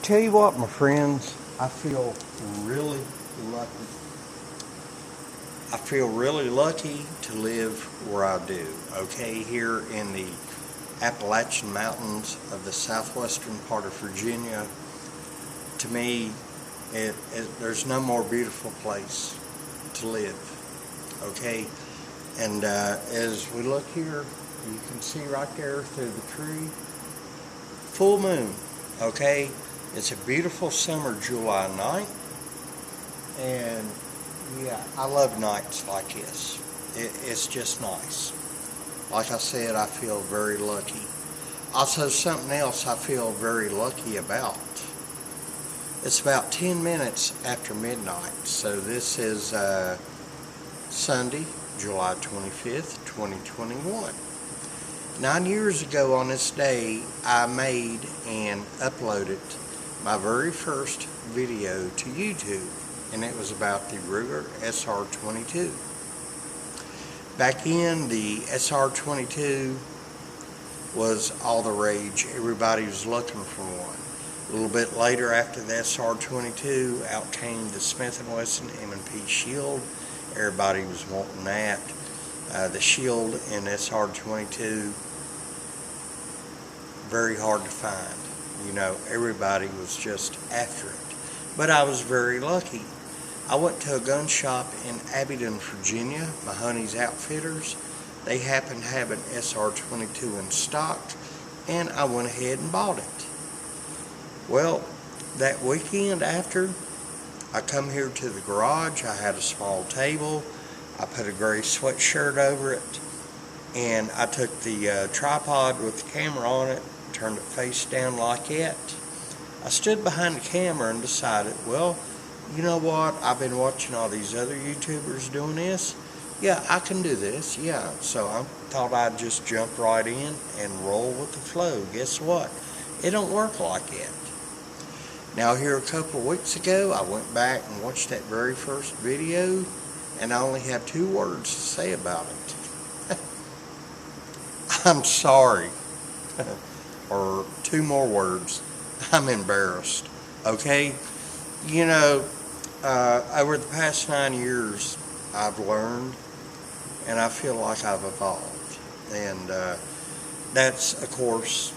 tell you what, my friends, I feel really lucky. I feel really lucky to live where I do, okay, here in the Appalachian Mountains of the southwestern part of Virginia. To me, there's no more beautiful place to live, okay? And as we look here, you can see right there through the tree, full moon, okay? It's a beautiful summer July night, and yeah, I love nights like this. It's just nice. Like I said, I feel very lucky. Also, something else I feel very lucky about. It's about 10 minutes after midnight, so this is Sunday, July 25th, 2021. 9 years ago on this day, I made and uploaded my very first video to YouTube, and it was about the Ruger SR22. Back then, the SR22 was all the rage. Everybody was looking for one. A little bit later, after the SR22, out came the Smith & Wesson M&P Shield. Everybody was wanting that. The Shield and SR22, very hard to find. You know, everybody was just after it. But I was very lucky. I went to a gun shop in Abingdon, Virginia, Mahoney's Outfitters. They happened to have an SR22 in stock, and I went ahead and bought it. Well, that weekend after, I come here to the garage. I had a small table. I put a gray sweatshirt over it, and I took the tripod with the camera on it, turned it face down like that. I stood behind the camera and decided, well, you know what, I've been watching all these other YouTubers doing this. Yeah, I can do this, yeah. So I thought I'd just jump right in and roll with the flow. Guess what? It don't work like that. Now here a couple of weeks ago, I went back and watched that very first video, and I only have 2 words to say about it. I'm sorry. Or 2 more words. I'm embarrassed. Okay? You know, over the past 9 years, I've learned, and I feel like I've evolved. And that's, of course,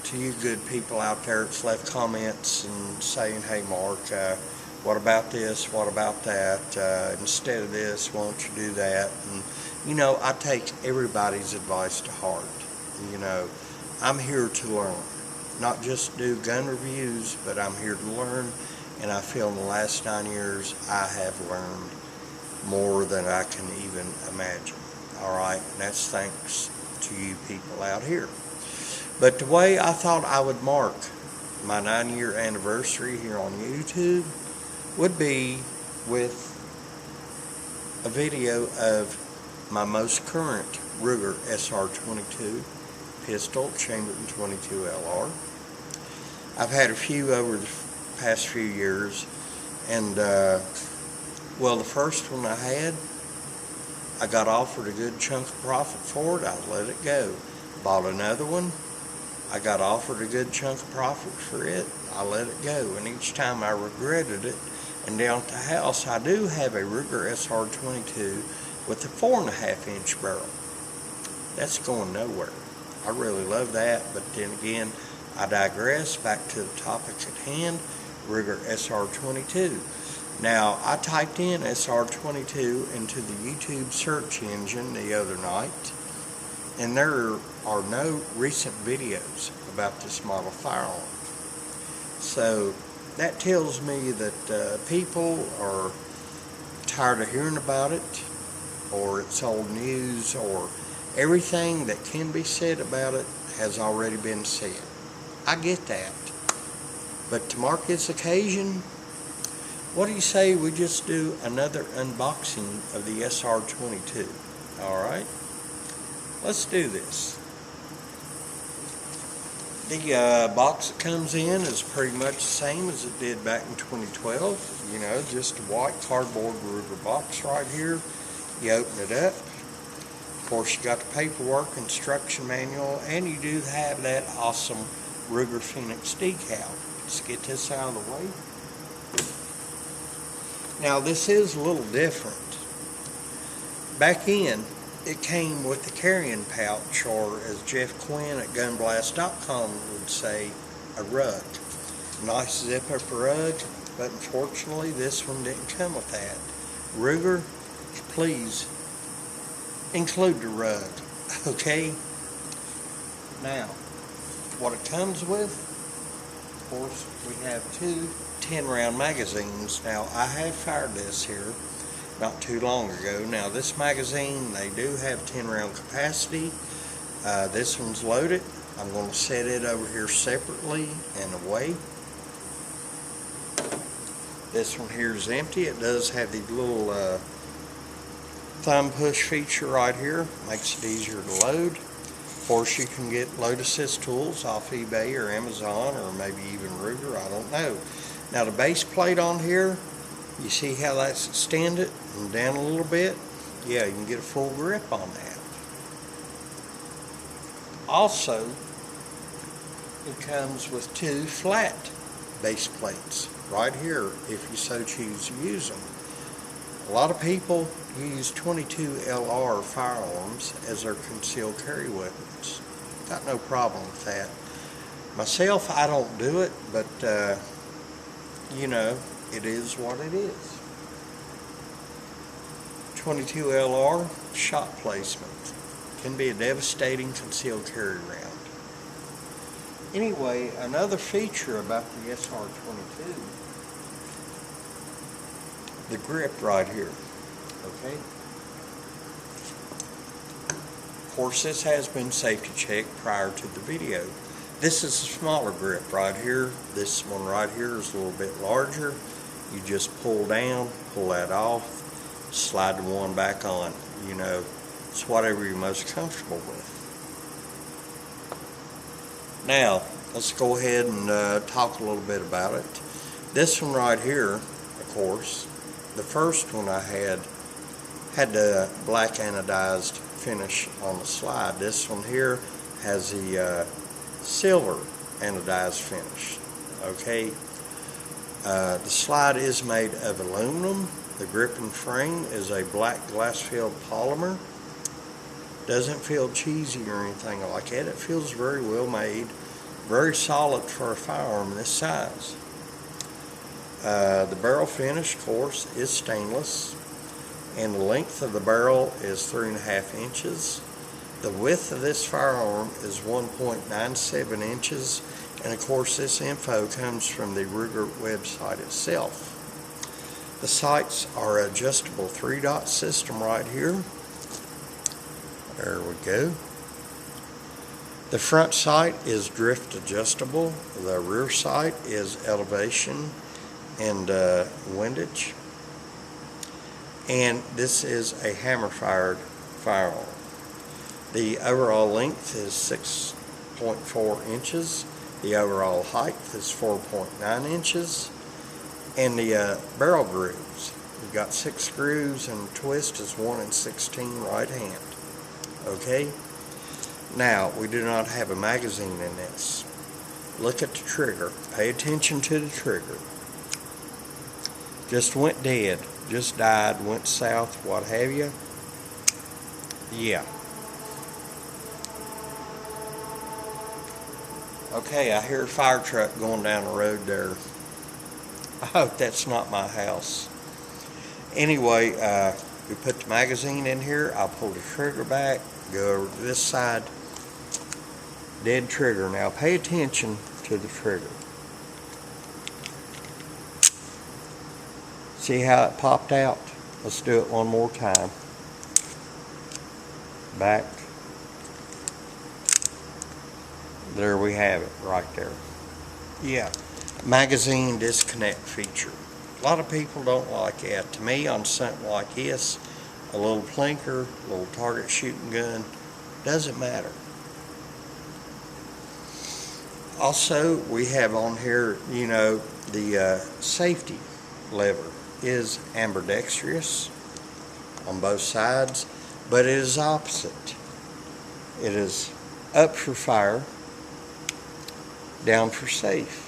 to you good people out there that's left comments and saying, hey, Mark, what about this? What about that? Instead of this, why don't you do that? And, you know, I take everybody's advice to heart. You know, I'm here to learn. Not just do gun reviews, but I'm here to learn. And I feel in the last 9 years, I have learned more than I can even imagine. All right, and that's thanks to you people out here. But the way I thought I would mark my 9-year anniversary here on YouTube would be with a video of my most current Ruger SR22 pistol, chambered in .22 LR. I've had a few over the past few years, and well, the first one I had, I got offered a good chunk of profit for it. I let it go. Bought another one. I got offered a good chunk of profit for it. I let it go, and each time I regretted it. And down at the house, I do have a Ruger SR22 with a 4.5-inch barrel. That's going nowhere. I really love that, but then again, I digress. Back to the topic at hand, Ruger SR22. Now, I typed in SR22 into the YouTube search engine the other night, and there are no recent videos about this model firearm. So, that tells me that people are tired of hearing about it, or it's old news, or everything that can be said about it has already been said. I get that. But to mark this occasion, what do you say we just do another unboxing of the SR22? Alright? Let's do this. The box that comes in is pretty much the same as it did back in 2012. You know, just a white cardboard Ruger box right here. You open it up. Of course, you got the paperwork, instruction manual, and you do have that awesome Ruger Phoenix decal. Let's get this out of the way. Now this is a little different. Back in, it came with the carrying pouch, or as Jeff Quinn at gunblast.com would say, a rug. Nice zip-up rug, but unfortunately this one didn't come with that. Ruger, please include the rug, okay? Now, what it comes with, of course, we have two 10-round magazines. Now, I have fired this here not too long ago. Now, this magazine, they do have 10-round capacity. This one's loaded. I'm going to set it over here separately and away. This one here is empty. It does have the little thumb push feature right here. Makes it easier to load. Of course, you can get load assist tools off eBay or Amazon or maybe even Ruger, I don't know. Now the base plate on here, you see how that's extended and down a little bit? Yeah, you can get a full grip on that. Also, it comes with two flat base plates right here if you so choose to use them. A lot of people use 22 LR firearms as their concealed carry weapons. Got no problem with that. Myself, I don't do it, but you know, it is what it is. 22 LR shot placement can be a devastating concealed carry round. Anyway, another feature about the SR22, the grip right here, okay? Of course, this has been safety checked prior to the video. This is a smaller grip right here. This one right here is a little bit larger. You just pull down, pull that off, slide the one back on. You know, it's whatever you're most comfortable with. Now, let's go ahead and talk a little bit about it. This one right here, of course, the first one I had the black anodized finish on the slide. This one here has the silver anodized finish. Okay, the slide is made of aluminum. The grip and frame is a black glass-filled polymer. Doesn't feel cheesy or anything like that. It feels very well made, very solid for a firearm this size. The barrel finish, of course, is stainless, and the length of the barrel is 3.5 inches. The width of this firearm is 1.97 inches, and of course this info comes from the Ruger website itself. The sights are adjustable 3-dot system right here. There we go. The front sight is drift adjustable. The rear sight is elevation and windage. And this is a hammer fired firearm. The overall length is 6.4 inches. The overall height is 4.9 inches. And the barrel grooves, we've got 6 screws, and twist is 1 in 16 right hand. Okay? Now, we do not have a magazine in this. Look at the trigger. Pay attention to the trigger. Just went dead. Just died, went south, what have you. Yeah. Okay, I hear a fire truck going down the road there. I hope that's not my house. Anyway, we put the magazine in here. I'll pull the trigger back, go over to this side. Dead trigger. Now pay attention to the trigger. See how it popped out? Let's do it one more time. Back. There we have it, right there. Yeah, magazine disconnect feature. A lot of people don't like that. To me, on something like this, a little plinker, a little target shooting gun, doesn't matter. Also, we have on here, you know, the safety lever is ambidextrous on both sides, but it is opposite. It is up for fire, down for safe.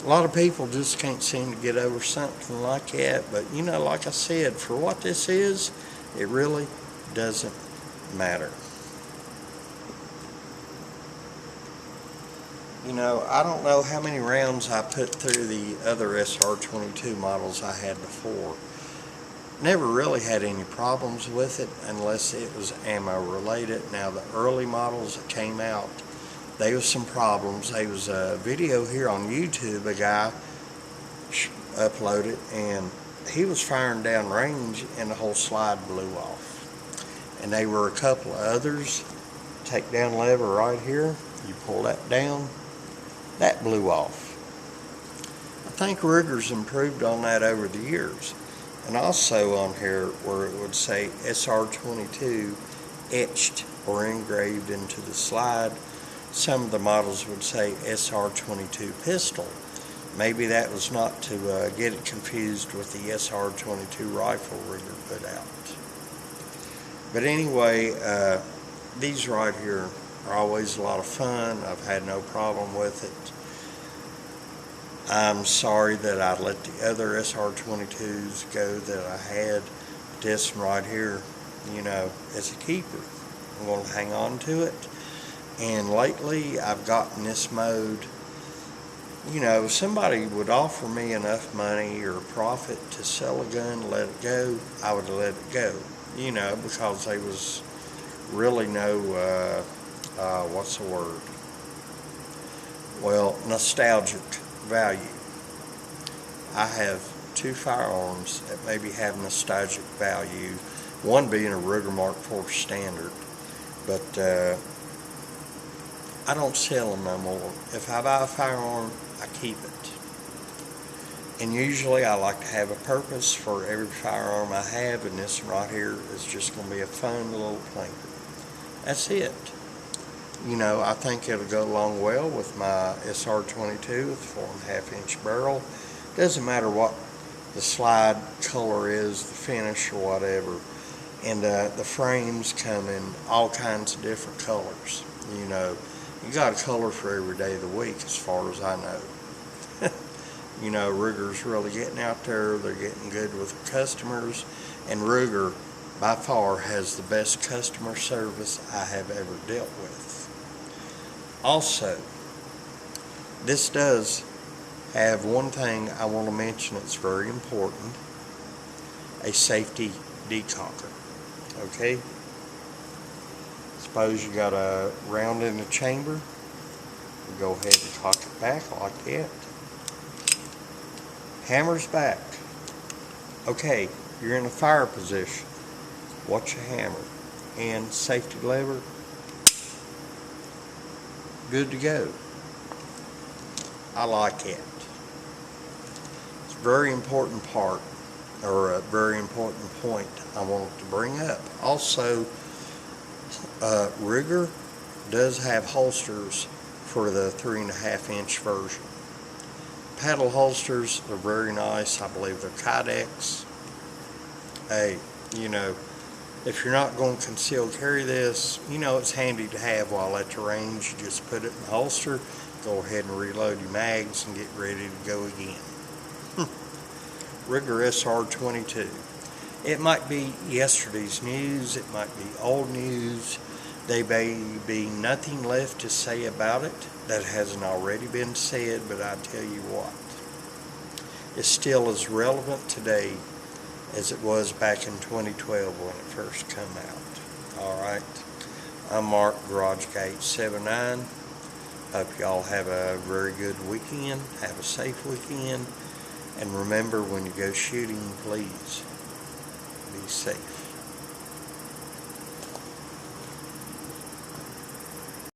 A lot of people just can't seem to get over something like that, but you know, like I said, for what this is, it really doesn't matter. You know, I don't know how many rounds I put through the other SR22 models I had before. Never really had any problems with it unless it was ammo related. Now the early models that came out, there was some problems. There was a video here on YouTube, a guy uploaded, and he was firing down range and the whole slide blew off. And there were a couple of others. Take down lever right here, you pull that down, that blew off. I think Ruger's improved on that over the years. And also on here where it would say SR22 etched or engraved into the slide, some of the models would say SR22 pistol. Maybe that was not to get it confused with the SR22 rifle Ruger put out. But anyway, these right here are always a lot of fun. I've had no problem with it. I'm sorry that I let the other SR22s go that I had. This one right here, you know, is a keeper. I'm going to hang on to it. And lately I've gotten this mode. You know, if somebody would offer me enough money or profit to sell a gun and let it go, I would let it go. You know, because there was really no, what's the word? Well, nostalgic value. I have two firearms that maybe have nostalgic value, one being a Ruger Mark IV Standard, but I don't sell them no more. If I buy a firearm, I keep it. And usually I like to have a purpose for every firearm I have, and this right here is just going to be a fun little plinker. That's it. You know, I think it'll go along well with my SR22 with 4.5 inch barrel. Doesn't matter what the slide color is, the finish or whatever. And the frames come in all kinds of different colors. You know, you got a color for every day of the week as far as I know. You know, Ruger's really getting out there. They're getting good with their customers. And Ruger, by far, has the best customer service I have ever dealt with. Also, this does have one thing I want to mention that's very important, a safety decocker. Okay? Suppose you got a round in the chamber, you go ahead and cock it back like that. Hammer's back. Okay, you're in a fire position. Watch your hammer. And safety lever. Good to go. I like it. It's a very important part, or a very important point I wanted to bring up. Also, Ruger does have holsters for the 3.5 inch version. Paddle holsters are very nice. I believe they're Kydex. Hey, you know, if you're not going to conceal carry this, you know it's handy to have while at the range. You just put it in the holster, go ahead and reload your mags and get ready to go again. Ruger SR22. It might be yesterday's news, it might be old news. There may be nothing left to say about it that hasn't already been said, but I tell you what, it's still as relevant today as it was back in 2012 when it first came out. Alright, I'm Mark, GarageGate79. Hope y'all have a very good weekend, have a safe weekend, and remember, when you go shooting, please be safe.